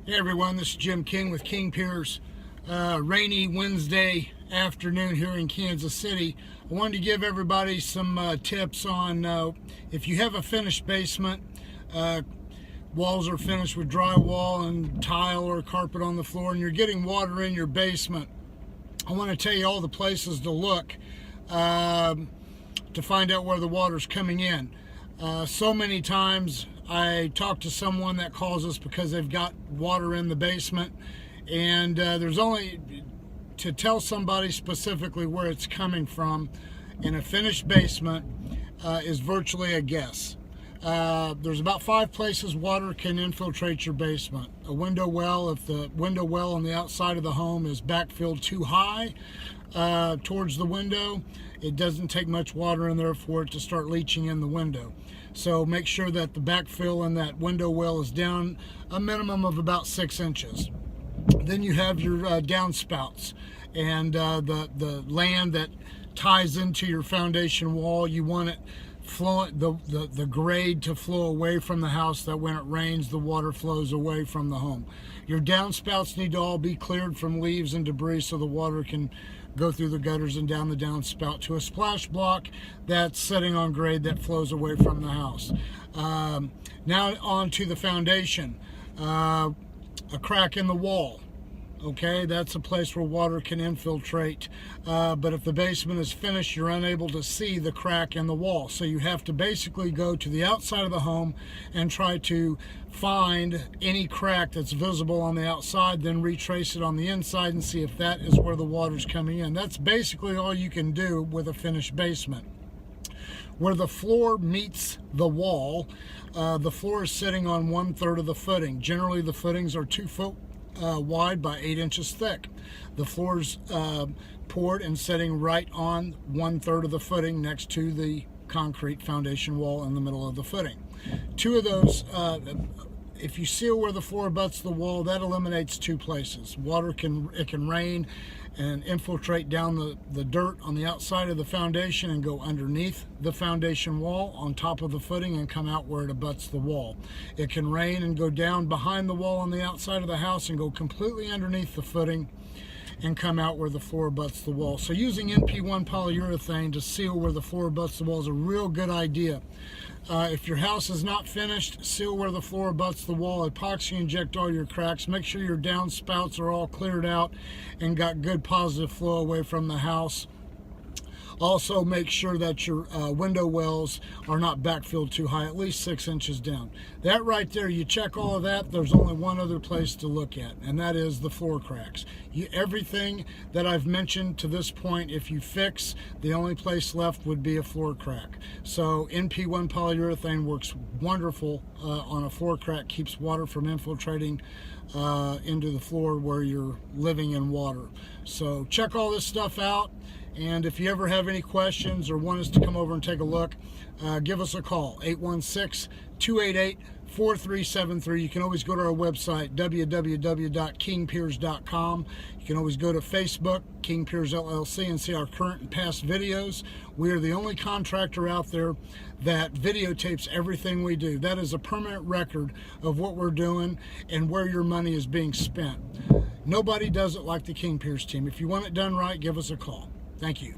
Hey everyone, this is Jim King with King Piers. Rainy Wednesday afternoon here in Kansas City. I wanted to give everybody some tips on if you have a finished basement, walls are finished with drywall and tile or carpet on the floor, and you're getting water in your basement. I want to tell you all the places to look to find out where the water's coming in. So many times I talk to someone that calls us because they've got water in the basement, and there's only to tell somebody specifically where it's coming from in a finished basement is virtually a guess. There's about 5 places water can infiltrate your basement. A window well, if the window well on the outside of the home is backfilled too high towards the window, it doesn't take much water in there for it to start leaching in the window. So make sure that the backfill in that window well is down a minimum of about 6 inches. Then you have your downspouts, and the land that ties into your foundation wall, you want it the grade to flow away from the house, that when it rains the water flows away from the home. Your downspouts need to all be cleared from leaves and debris so the water can go through the gutters and down the downspout to a splash block that's sitting on grade that flows away from the house. Now on to the foundation. A crack in the wall. Okay, that's a place where water can infiltrate, but if the basement is finished, you're unable to see the crack in the wall, so you have to basically go to the outside of the home and try to find any crack that's visible on the outside, then retrace it on the inside and see if that is where the water's coming in. That's basically all you can do with a finished basement. Where the floor meets the wall, the floor is sitting on 1/3 of the footing. Generally the footings are 2 foot wide by 8 inches thick. The floor's poured and sitting right on 1/3 of the footing next to the concrete foundation wall in the middle of the footing. 2 of those, if you seal where the floor butts the wall, that eliminates 2 places. It can rain and infiltrate down the dirt on the outside of the foundation and go underneath the foundation wall on top of the footing and come out where it abuts the wall. It can rain and go down behind the wall on the outside of the house and go completely underneath the footing and come out where the floor butts the wall. So using NP1 polyurethane to seal where the floor butts the wall is a real good idea. If your house is not finished, seal where the floor butts the wall, epoxy inject all your cracks, make sure your downspouts are all cleared out and got good positive flow away from the house. Also make sure that your window wells are not backfilled too high, at least 6 inches down. That right there, you check all of that, there's only one other place to look at, and that is the floor cracks. Everything that I've mentioned to this point, if you fix, the only place left would be a floor crack. So NP1 polyurethane works wonderful on a floor crack, keeps water from infiltrating into the floor where you're living in water. So check all this stuff out. And if you ever have any questions or want us to come over and take a look, give us a call, 816-288-4373. You can always go to our website, www.kingpiers.com. You can always go to Facebook, King Piers LLC, and see our current and past videos. We are the only contractor out there that videotapes everything we do. That is a permanent record of what we're doing and where your money is being spent. Nobody does it like the King Piers team. If you want it done right, give us a call. Thank you.